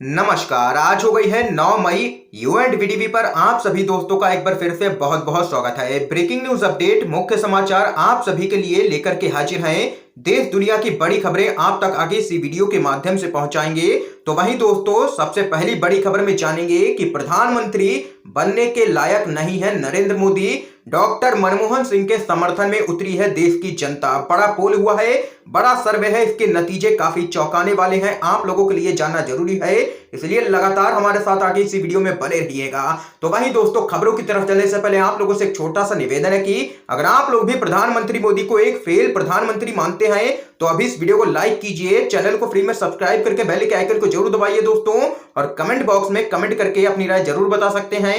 नमस्कार। आज हो गई है 9 मई। यू एंड वीडीवी पर आप सभी दोस्तों का एक बार फिर से बहुत बहुत स्वागत है। ब्रेकिंग न्यूज अपडेट, मुख्य समाचार आप सभी के लिए लेकर के हाजिर हैं। देश दुनिया की बड़ी खबरें आप तक आगे इसी वीडियो के माध्यम से पहुंचाएंगे। तो वहीं दोस्तों, सबसे पहली बड़ी खबर में जानेंगे कि प्रधानमंत्री बनने के लायक नहीं है नरेंद्र मोदी। डॉक्टर मनमोहन सिंह के समर्थन में उतरी है देश की जनता। बड़ा पोल हुआ है, बड़ा सर्वे है, इसके नतीजे काफी चौंकाने वाले हैं। आप लोगों के लिए जानना जरूरी है, इसलिए लगातार हमारे साथ आगे इसी वीडियो में बने रहिएगा। तो वहीं दोस्तों, खबरों की तरफ चलने से पहले आप लोगों से एक छोटा सा निवेदन है कि अगर आप लोग भी प्रधानमंत्री मोदी को एक फेल प्रधानमंत्री मानते हैं तो अभी इस वीडियो को लाइक कीजिए, चैनल को फ्री में सब्सक्राइब करके बेल के आइकन को जरूर दबाइए दोस्तों, और कमेंट बॉक्स में कमेंट करके अपनी राय जरूर बता सकते हैं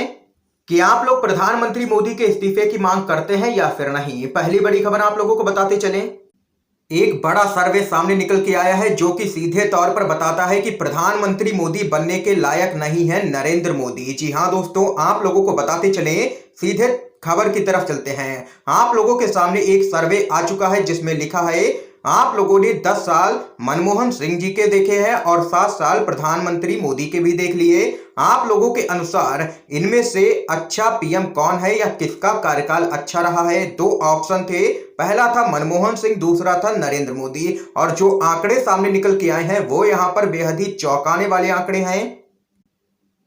कि आप लोग प्रधानमंत्री मोदी के इस्तीफे की मांग करते हैं या फिर नहीं। पहली बड़ी खबर आप लोगों को बताते चलें, एक बड़ा सर्वे सामने निकल के आया है जो कि सीधे तौर पर बताता है कि प्रधानमंत्री मोदी बनने के लायक नहीं है नरेंद्र मोदी। जी हां दोस्तों, आप लोगों को बताते चलें, सीधे खबर की तरफ चलते हैं। आप लोगों के सामने एक सर्वे आ चुका है जिसमें लिखा है आप लोगों ने 10 साल मनमोहन सिंह जी के देखे हैं और 7 साल प्रधानमंत्री मोदी के भी देख लिए। आप लोगों के अनुसार इनमें से अच्छा पीएम कौन है या किसका कार्यकाल अच्छा रहा है? 2 ऑप्शन थे, पहला था मनमोहन सिंह, दूसरा था नरेंद्र मोदी। और जो आंकड़े सामने निकल के आए हैं वो यहां पर बेहद ही चौंकाने वाले आंकड़े हैं।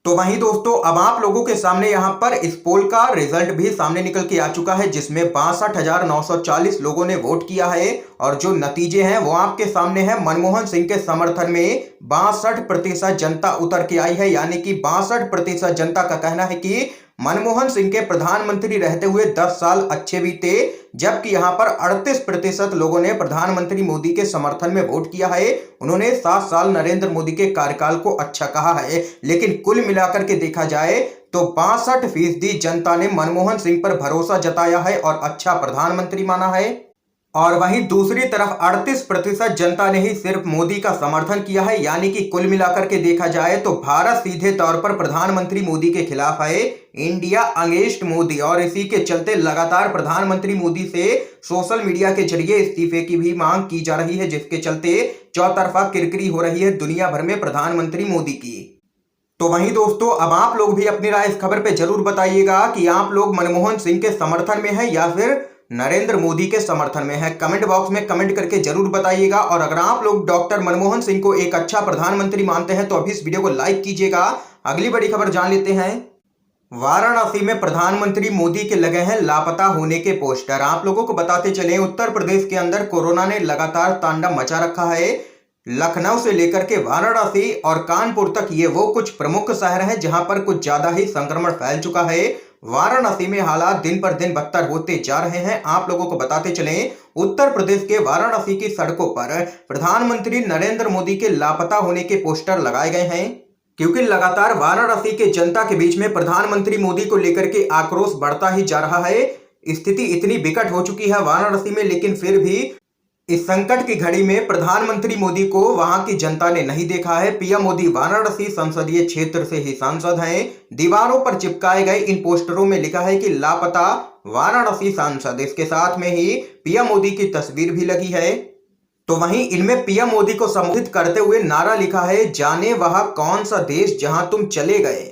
तो वहीं दोस्तों, अब आप लोगों के सामने यहां पर इस पोल का रिजल्ट भी सामने निकल के आ चुका है जिसमें 62,940 लोगों ने वोट किया है। और जो नतीजे हैं वो आपके सामने हैं। मनमोहन सिंह के समर्थन में 62% जनता उतर के आई है, यानी कि 62% जनता का कहना है कि मनमोहन सिंह के प्रधानमंत्री रहते हुए 10 साल अच्छे बीते, जबकि यहां पर 38% लोगों ने प्रधानमंत्री मोदी के समर्थन में वोट किया है। उन्होंने 7 साल नरेंद्र मोदी के कार्यकाल को अच्छा कहा है। लेकिन कुल मिलाकर के देखा जाए तो 62% जनता ने मनमोहन सिंह पर भरोसा जताया है और अच्छा प्रधानमंत्री माना है। और वहीं दूसरी तरफ 38% जनता ने ही सिर्फ मोदी का समर्थन किया है, यानी कि कुल मिलाकर के देखा जाए तो भारत सीधे तौर पर प्रधानमंत्री मोदी के खिलाफ है, इंडिया अगेंस्ट मोदी। और इसी के चलते लगातार प्रधानमंत्री मोदी से सोशल मीडिया के जरिए इस्तीफे की भी मांग की जा रही है, जिसके चलते चौतरफा किरकिरी हो रही है दुनिया भर में प्रधानमंत्री मोदी की। तो वहीं दोस्तों, अब आप लोग भी अपनी राय इस खबर पे जरूर बताइएगा कि आप लोग मनमोहन सिंह के समर्थन में है या फिर नरेंद्र मोदी के समर्थन में है। कमेंट बॉक्स में कमेंट करके जरूर बताइएगा। और अगर आप लोग डॉक्टर मनमोहन सिंह को एक अच्छा प्रधानमंत्री मानते हैं तो अभी इस वीडियो को लाइक कीजिएगा। अगली बड़ी खबर जान लेते हैं, वाराणसी में प्रधानमंत्री मोदी के लगे हैं लापता होने के पोस्टर। आप लोगों को बताते चले, उत्तर प्रदेश के अंदर कोरोना ने लगातार तांडव मचा रखा है। लखनऊ से लेकर के वाराणसी और कानपुर तक ये वो कुछ प्रमुख शहर हैं जहां पर कुछ ज्यादा ही संक्रमण फैल चुका है। वाराणसी में हालात दिन पर दिन बदतर होते जा रहे हैं। आप लोगों को बताते चलें, उत्तर प्रदेश के वाराणसी की सड़कों पर प्रधानमंत्री नरेंद्र मोदी के लापता होने के पोस्टर लगाए गए हैं, क्योंकि लगातार वाराणसी के जनता के बीच में प्रधानमंत्री मोदी को लेकर के आक्रोश बढ़ता ही जा रहा है। स्थिति इतनी विकट हो चुकी है वाराणसी में, लेकिन फिर भी इस संकट की घड़ी में प्रधानमंत्री मोदी को वहां की जनता ने नहीं देखा है। पीएम मोदी वाराणसी संसदीय क्षेत्र से ही सांसद हैं। दीवारों पर चिपकाए गए इन पोस्टरों में लिखा है कि लापता वाराणसी सांसद। इसके साथ में ही पीएम मोदी की तस्वीर भी लगी है। तो वहीं इनमें पीएम मोदी को संबोधित करते हुए नारा लिखा है, जाने वह कौन सा देश जहां तुम चले गए।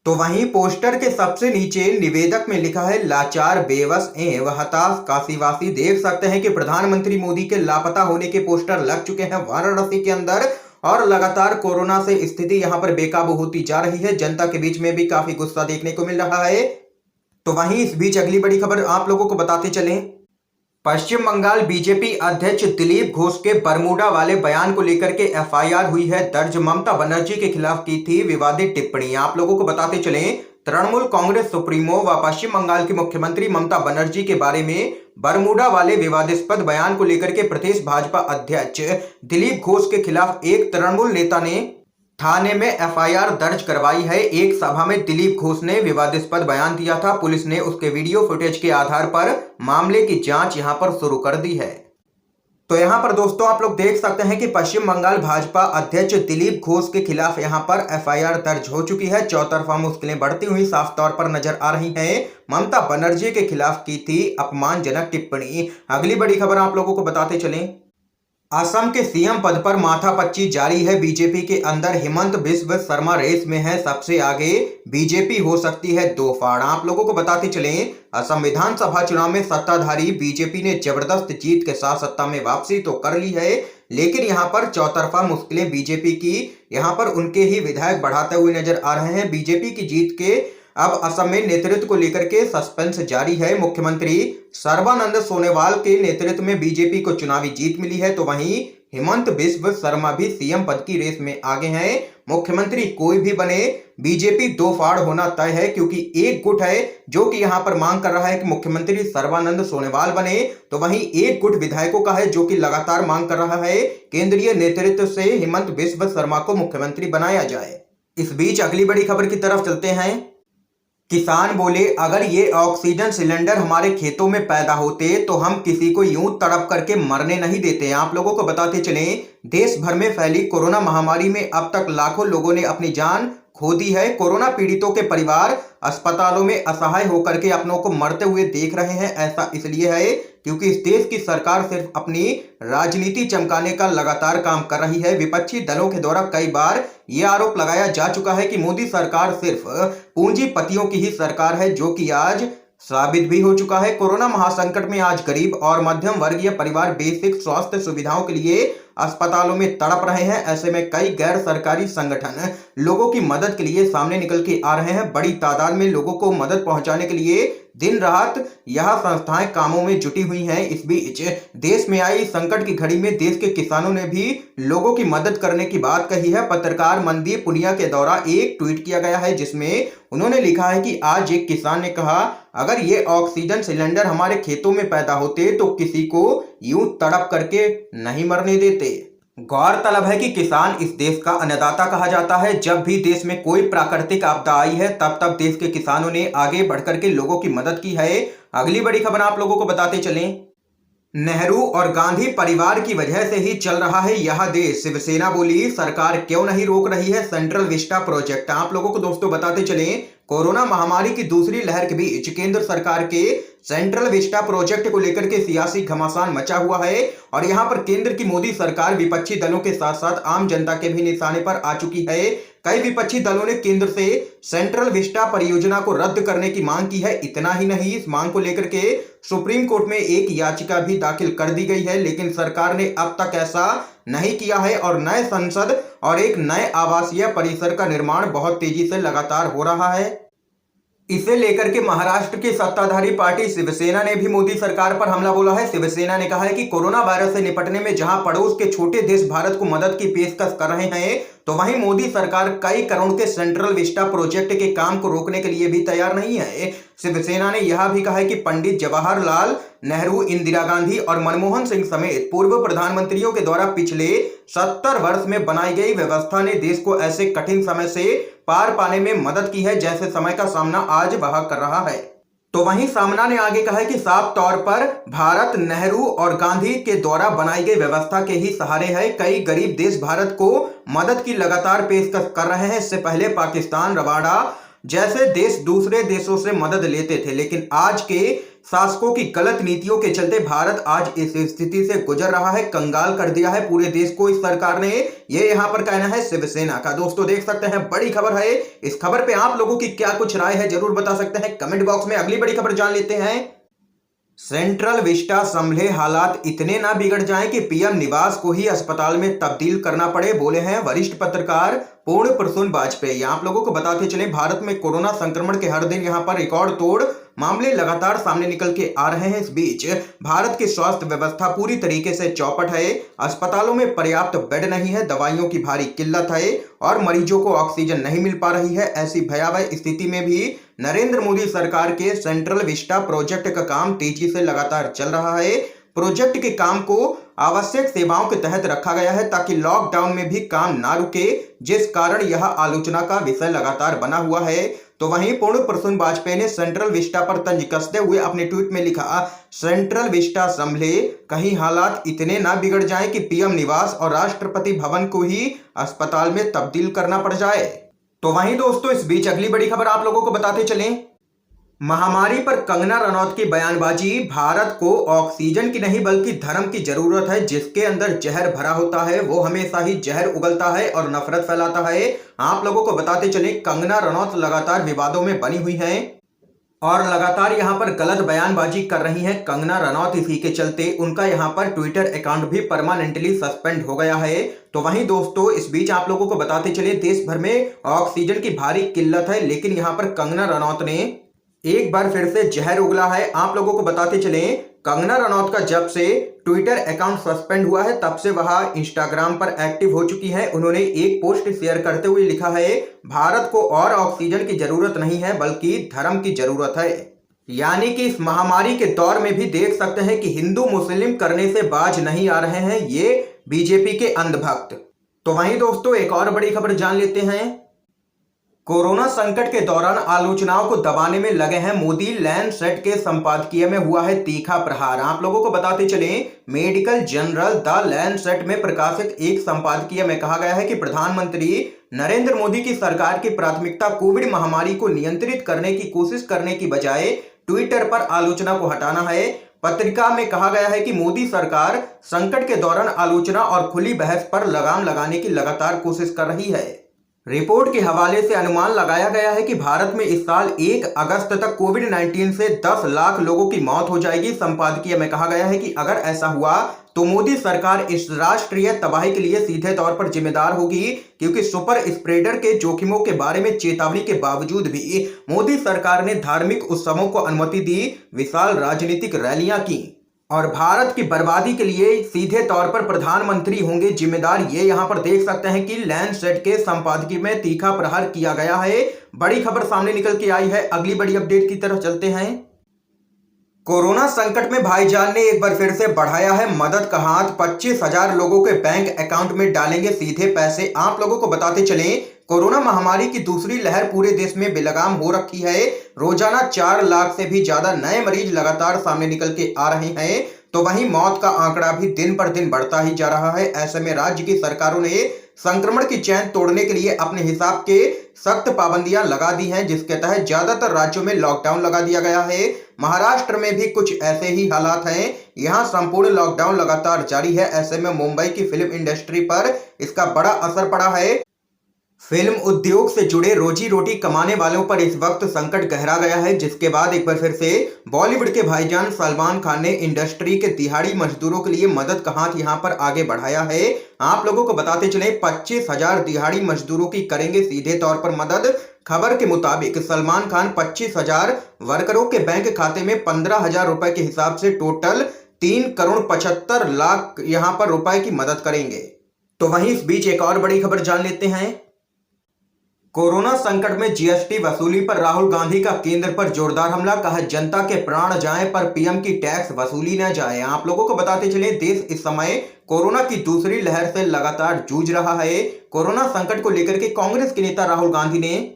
तो वहीं पोस्टर के सबसे नीचे निवेदक में लिखा है, लाचार बेबस एवं हताश काशीवासी। देख सकते हैं कि प्रधानमंत्री मोदी के लापता होने के पोस्टर लग चुके हैं वाराणसी के अंदर, और लगातार कोरोना से स्थिति यहां पर बेकाबू होती जा रही है। जनता के बीच में भी काफी गुस्सा देखने को मिल रहा है। तो वहीं इस बीच अगली बड़ी खबर आप लोगों को बताते चलें, पश्चिम बंगाल बीजेपी अध्यक्ष दिलीप घोष के बरमूडा वाले बयान को लेकर के एफआईआर हुई है दर्ज। ममता बनर्जी के खिलाफ की थी विवादित टिप्पणी। आप लोगों को बताते चलें, तृणमूल कांग्रेस सुप्रीमो व पश्चिम बंगाल की मुख्यमंत्री ममता बनर्जी के बारे में बरमूडा वाले विवादास्पद बयान को लेकर के प्रदेश भाजपा अध्यक्ष दिलीप घोष के खिलाफ एक तृणमूल नेता ने थाने में एफआईआर दर्ज करवाई है। एक सभा में दिलीप घोष ने विवादास्पद बयान दिया था। पुलिस ने उसके वीडियो फुटेज के आधार पर मामले की जांच यहां पर शुरू कर दी है। तो यहां पर दोस्तों आप लोग देख सकते हैं कि पश्चिम बंगाल भाजपा अध्यक्ष दिलीप घोष के खिलाफ यहां पर एफआईआर दर्ज हो चुकी है। चौतरफा मुश्किलें बढ़ती हुई साफ तौर पर नजर आ रही हैं। ममता बनर्जी के खिलाफ की थी अपमानजनक टिप्पणी। अगली बड़ी खबर आप लोगों को बताते चलें, असम के सीएम पद पर माथापच्ची जारी है। बीजेपी के अंदर हिमंत बिस्व शर्मा रेस में है सबसे आगे। बीजेपी हो सकती है दो फाड़। आप लोगों को बताते चलें, असम विधानसभा चुनाव में सत्ताधारी बीजेपी ने जबरदस्त जीत के साथ सत्ता में वापसी तो कर ली है, लेकिन यहां पर चौतरफा मुश्किलें बीजेपी की यहां पर उनके ही विधायक बढ़ाते हुए नजर आ रहे हैं। बीजेपी की जीत के अब असम में नेतृत्व को लेकर के सस्पेंस जारी है। मुख्यमंत्री सर्बानंद सोनोवाल के नेतृत्व में बीजेपी को चुनावी जीत मिली है, तो वहीं हिमंत बिस्व शर्मा भी सीएम पद की रेस में आगे हैं। मुख्यमंत्री कोई भी बने, बीजेपी दो फाड़ होना तय है, क्योंकि एक गुट है जो कि यहां पर मांग कर रहा है कि मुख्यमंत्री सर्बानंद सोनोवाल बने, तो वहीं एक गुट विधायकों का है जो कि लगातार मांग कर रहा है केंद्रीय नेतृत्व से हिमंत बिस्व शर्मा को मुख्यमंत्री बनाया जाए। इस बीच अगली बड़ी खबर की तरफ चलते हैं। किसान बोले, अगर ये ऑक्सीजन सिलेंडर हमारे खेतों में पैदा होते तो हम किसी को यूं तड़प करके मरने नहीं देते। आप लोगों को बताते चलें, देश भर में फैली कोरोना महामारी में अब तक लाखों लोगों ने अपनी जान खो दी है। कोरोना पीड़ितों के परिवार अस्पतालों में असहाय होकर के अपनों को मरते हुए देख रहे हैं। ऐसा इसलिए है क्योंकि इस देश की सरकार सिर्फ अपनी राजनीति चमकाने का लगातार काम कर रही है। विपक्षी दलों के द्वारा कई बार यह आरोप लगाया जा चुका है कि मोदी सरकार सिर्फ पूंजीपतियों की ही सरकार है, जो कि आज साबित भी हो चुका है। कोरोना महासंकट में आज गरीब और मध्यम वर्गीय परिवार बेसिक स्वास्थ्य सुविधाओं के लिए अस्पतालों में तड़प रहे हैं। ऐसे में कई गैर सरकारी संगठन लोगों की मदद के लिए सामने निकल के आ रहे हैं। बड़ी तादाद में लोगों को मदद पहुंचाने के लिए दिन रात यह संस्थाएं कामों में जुटी हुई हैं। इस बीच देश में आई संकट की घड़ी में देश के किसानों ने भी लोगों की मदद करने की बात कही है। पत्रकार मनदीप पुनिया के द्वारा एक ट्वीट किया गया है, जिसमें उन्होंने लिखा है कि आज एक किसान ने कहा, अगर ये ऑक्सीजन सिलेंडर हमारे खेतों में पैदा होते तो किसी को यूं तड़प करके नहीं मरने देते। गौरतलब है कि किसान इस देश का अन्नदाता कहा जाता है। जब भी देश में कोई प्राकृतिक आपदा आई है, तब तब देश के किसानों ने आगे बढ़कर के लोगों की मदद की है। अगली बड़ी खबर आप लोगों को बताते चलें, नेहरू और गांधी परिवार की वजह से ही चल रहा है यह देश। शिवसेना बोली, सरकार क्यों नहीं रोक रही है सेंट्रल विस्टा प्रोजेक्ट। आप लोगों को दोस्तों बताते चलें, कोरोना महामारी की दूसरी लहर के बीच केंद्र सरकार के सेंट्रल विस्टा प्रोजेक्ट को लेकर के सियासी घमासान मचा हुआ है और यहां पर केंद्र की मोदी सरकार विपक्षी दलों के साथ साथ आम जनता के भी निशाने पर आ चुकी है। कई विपक्षी दलों ने केंद्र से सेंट्रल विस्टा परियोजना को रद्द करने की मांग की है। इतना ही नहीं, इस मांग को लेकर के सुप्रीम कोर्ट में एक याचिका भी दाखिल कर दी गई है, लेकिन सरकार ने अब तक ऐसा नहीं किया है और नए संसद और एक नए आवासीय परिसर का निर्माण बहुत तेजी से लगातार हो रहा है। इसे लेकर के महाराष्ट्र की सत्ताधारी पार्टी शिवसेना ने भी मोदी सरकार पर हमला बोला है। शिवसेना ने कहा है कि कोरोना वायरस से निपटने में जहां पड़ोस के छोटे देश भारत को मदद की पेशकश कर रहे हैं, तो वहीं मोदी सरकार कई करोड़ के सेंट्रल विस्टा प्रोजेक्ट के काम को रोकने के लिए भी तैयार नहीं है। शिवसेना ने यह भी कहा है कि पंडित जवाहरलाल नेहरू, इंदिरा गांधी और मनमोहन सिंह समेत पूर्व प्रधानमंत्रियों के द्वारा पिछले 70 वर्ष में बनाई गई व्यवस्था ने देश को ऐसे कठिन समय से पार पाने में मदद की है जैसे समय का सामना आज वह कर रहा है। तो वहीं सामना ने आगे कहा है कि साफ तौर पर भारत नेहरू और गांधी के द्वारा बनाई गई व्यवस्था के ही सहारे है। कई गरीब देश भारत को मदद की लगातार पेशकश कर रहे हैं। इससे पहले पाकिस्तान, रवांडा जैसे देश दूसरे देशों से मदद लेते थे, लेकिन आज के शासकों की गलत नीतियों के चलते भारत आज इस स्थिति से गुजर रहा है। कंगाल कर दिया है पूरे देश को इस सरकार ने, ये यहाँ पर कहना है शिवसेना का। दोस्तों देख सकते हैं, बड़ी खबर है। इस खबर पे आप लोगों की क्या कुछ राय है जरूर बता सकते हैं कमेंट बॉक्स में। अगली बड़ी खबर जान लेते हैं। सेंट्रल विस्टा संभले हालात इतने ना बिगड़ जाएं कि पीएम निवास को ही अस्पताल में तब्दील करना पड़े, बोले हैं वरिष्ठ पत्रकार पूर्ण प्रसून वाजपेयी। आप लोगों को बताते चलें, भारत में कोरोना संक्रमण के हर दिन यहां पर रिकॉर्ड तोड़ मामले लगातार सामने निकल के आ रहे हैं। इस बीच भारत की स्वास्थ्य व्यवस्था पूरी तरीके से चौपट है। अस्पतालों में पर्याप्त बेड नहीं है, दवाइयों की भारी किल्लत है और मरीजों को ऑक्सीजन नहीं मिल पा रही है। ऐसी भयावह स्थिति में भी नरेंद्र मोदी सरकार के सेंट्रल विस्टा प्रोजेक्ट का काम तेजी से लगातार चल रहा है। प्रोजेक्ट के काम को आवश्यक सेवाओं के तहत रखा गया है ताकि लॉकडाउन में भी काम ना रुके, जिस कारण यह आलोचना का विषय लगातार बना हुआ है। तो वहीं पूर्ण प्रसून वाजपेयी ने सेंट्रल विस्टा पर तंज कसते हुए अपने ट्वीट में लिखा, सेंट्रल विस्टा संभले, कहीं हालात इतने ना बिगड़ जाएं कि पीएम निवास और राष्ट्रपति भवन को ही अस्पताल में तब्दील करना पड़ जाए। तो वहीं दोस्तों इस बीच अगली बड़ी खबर आप लोगों को बताते चलें, महामारी पर कंगना रनौत की बयानबाजी। भारत को ऑक्सीजन की नहीं बल्कि धर्म की जरूरत है। जिसके अंदर जहर भरा होता है वो हमेशा ही जहर उगलता है और नफरत फैलाता है। आप लोगों को बताते चले, कंगना रनौत लगातार विवादों में बनी हुई हैं और लगातार यहां पर गलत बयानबाजी कर रही हैं कंगना रनौत। इसी के चलते उनका यहां पर ट्विटर अकाउंट भी परमानेंटली सस्पेंड हो गया है। तो वहीं दोस्तों, इस बीच आप लोगों को बताते चले, देश भर में ऑक्सीजन की भारी किल्लत है, लेकिन यहां पर कंगना रनौत ने एक बार फिर से जहर उगला है। आप लोगों को बताते चले, कंगना रनौत का जब से ट्विटर अकाउंट सस्पेंड हुआ है तब से वह इंस्टाग्राम पर एक्टिव हो चुकी है। उन्होंने एक पोस्ट शेयर करते हुए लिखा है, भारत को और ऑक्सीजन की जरूरत नहीं है बल्कि धर्म की जरूरत है। यानी कि इस महामारी के दौर में भी देख सकते हैं कि हिंदू मुस्लिम करने से बाज नहीं आ रहे हैं ये बीजेपी के अंधभक्त। तो वहीं दोस्तों, एक और बड़ी खबर जान लेते हैं। कोरोना संकट के दौरान आलोचनाओं को दबाने में लगे हैं मोदी। लैंडसेट के संपादकीय में हुआ है तीखा प्रहार। आप लोगों को बताते चले, मेडिकल जर्नल द लैंडसेट में प्रकाशित एक संपादकीय में कहा गया है कि प्रधानमंत्री नरेंद्र मोदी की सरकार की प्राथमिकता कोविड महामारी को नियंत्रित करने की कोशिश करने की बजाय ट्विटर पर आलोचना को हटाना है। पत्रिका में कहा गया है कि मोदी सरकार संकट के दौरान आलोचना और खुली बहस पर लगाम लगाने की लगातार कोशिश कर रही है। रिपोर्ट के हवाले से अनुमान लगाया गया है कि भारत में इस साल 1 अगस्त तक कोविड-19 से 10 लाख लोगों की मौत हो जाएगी। संपादकीय में कहा गया है कि अगर ऐसा हुआ तो मोदी सरकार इस राष्ट्रीय तबाही के लिए सीधे तौर पर जिम्मेदार होगी, क्योंकि सुपर स्प्रेडर के जोखिमों के बारे में चेतावनी के बावजूद भी मोदी सरकार ने धार्मिक उत्सवों को अनुमति दी, विशाल राजनीतिक रैलियां की और भारत की बर्बादी के लिए सीधे तौर पर प्रधानमंत्री होंगे जिम्मेदार। ये यहां पर देख सकते हैं कि लैंडसेट के संपादकीय में तीखा प्रहार किया गया है। बड़ी खबर सामने निकल के आई है। अगली बड़ी अपडेट की तरफ चलते हैं। कोरोना संकट में भाईजान ने एक बार फिर से बढ़ाया है मदद का हाथ। 25,000 लोगों के बैंक अकाउंट में डालेंगे सीधे पैसे। आप लोगों को बताते चले, कोरोना महामारी की दूसरी लहर पूरे देश में बेलगाम हो रखी है। रोजाना 4 लाख से भी ज्यादा नए मरीज लगातार सामने निकल के आ रहे हैं। तो वहीं मौत का आंकड़ा भी दिन पर दिन बढ़ता ही जा रहा है। ऐसे में राज्य की सरकारों ने संक्रमण की चैन तोड़ने के लिए अपने हिसाब के सख्त पाबंदियां लगा दी हैं, जिसके तहत ज्यादातर राज्यों में लॉकडाउन लगा दिया गया है। महाराष्ट्र में भी कुछ ऐसे ही हालात हैं। यहां संपूर्ण लॉकडाउन लगातार जारी है। ऐसे में मुंबई की फिल्म इंडस्ट्री पर इसका बड़ा असर पड़ा है। फिल्म उद्योग से जुड़े रोजी रोटी कमाने वालों पर इस वक्त संकट गहरा गया है, जिसके बाद एक बार फिर से बॉलीवुड के भाईजान सलमान खान ने इंडस्ट्री के दिहाड़ी मजदूरों के लिए मदद का हाथ यहां पर आगे बढ़ाया है। आप लोगों को बताते चले, 25,000 दिहाड़ी मजदूरों की करेंगे सीधे तौर पर मदद। खबर के मुताबिक सलमान खान 25,000 वर्करों के बैंक खाते में 15,000 रुपए के हिसाब से टोटल 3,75,00,000 यहां पर रुपए की मदद करेंगे। तो वहीं इस बीच एक और बड़ी खबर जान लेते हैं। कोरोना संकट में जीएसटी वसूली पर राहुल गांधी का केंद्र पर जोरदार हमला। कहा, जनता के प्राण जाएं पर पीएम की टैक्स वसूली न जाए। आप लोगों को बताते चले, देश इस समय कोरोना की दूसरी लहर से लगातार जूझ रहा है। कोरोना संकट को लेकर के कांग्रेस के नेता राहुल गांधी ने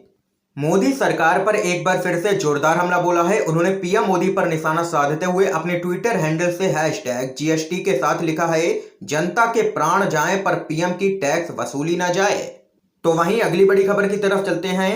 मोदी सरकार पर एक बार फिर से जोरदार हमला बोला है। उन्होंने पीएम मोदी पर निशाना साधते हुए अपने ट्विटर हैंडल से #GST के साथ लिखा है, जनता के प्राण जाएं पर पीएम की टैक्स वसूली न जाए। तो वहीं अगली बड़ी खबर की तरफ चलते हैं।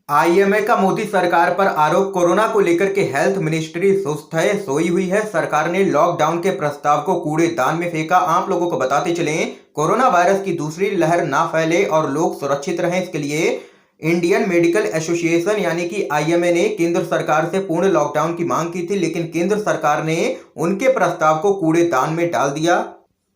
आईएमए का मोदी सरकार पर आरोप। कोरोना को लेकर के हेल्थ मिनिस्ट्री सुस्त है, सोई हुई है। सरकार ने लॉकडाउन के प्रस्ताव को कूड़ेदान में फेंका। आप लोगों को बताते चलें, कोरोना वायरस की दूसरी लहर ना फैले और लोग सुरक्षित रहें, इसके लिए इंडियन मेडिकल एसोसिएशन यानी कि आईएमए ने केंद्र सरकार से पूर्ण लॉकडाउन की मांग की थी, लेकिन केंद्र सरकार ने उनके प्रस्ताव को कूड़ेदान में डाल दिया।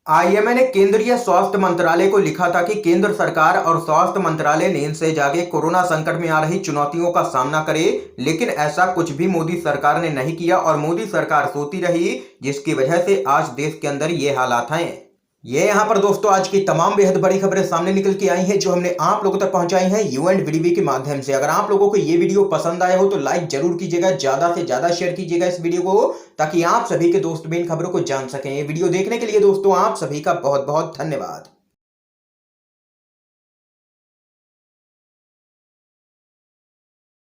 आईएमए ने केंद्रीय स्वास्थ्य मंत्रालय को लिखा था कि केंद्र सरकार और स्वास्थ्य मंत्रालय नींद से जागे, कोरोना संकट में आ रही चुनौतियों का सामना करे, लेकिन ऐसा कुछ भी मोदी सरकार ने नहीं किया और मोदी सरकार सोती रही, जिसकी वजह से आज देश के अंदर ये हालात हैं। ये यहाँ पर दोस्तों आज की तमाम बेहद बड़ी खबरें सामने निकल के आई हैं, जो हमने आप लोगों तक पहुंचाई हैं UNVDB के माध्यम से। अगर आप लोगों को ये वीडियो पसंद आया हो तो लाइक जरूर कीजिएगा, ज्यादा से ज्यादा शेयर कीजिएगा इस वीडियो को, ताकि आप सभी के दोस्त भी इन खबरों को जान सकें। ये वीडियो देखने के लिए दोस्तों आप सभी का बहुत बहुत धन्यवाद।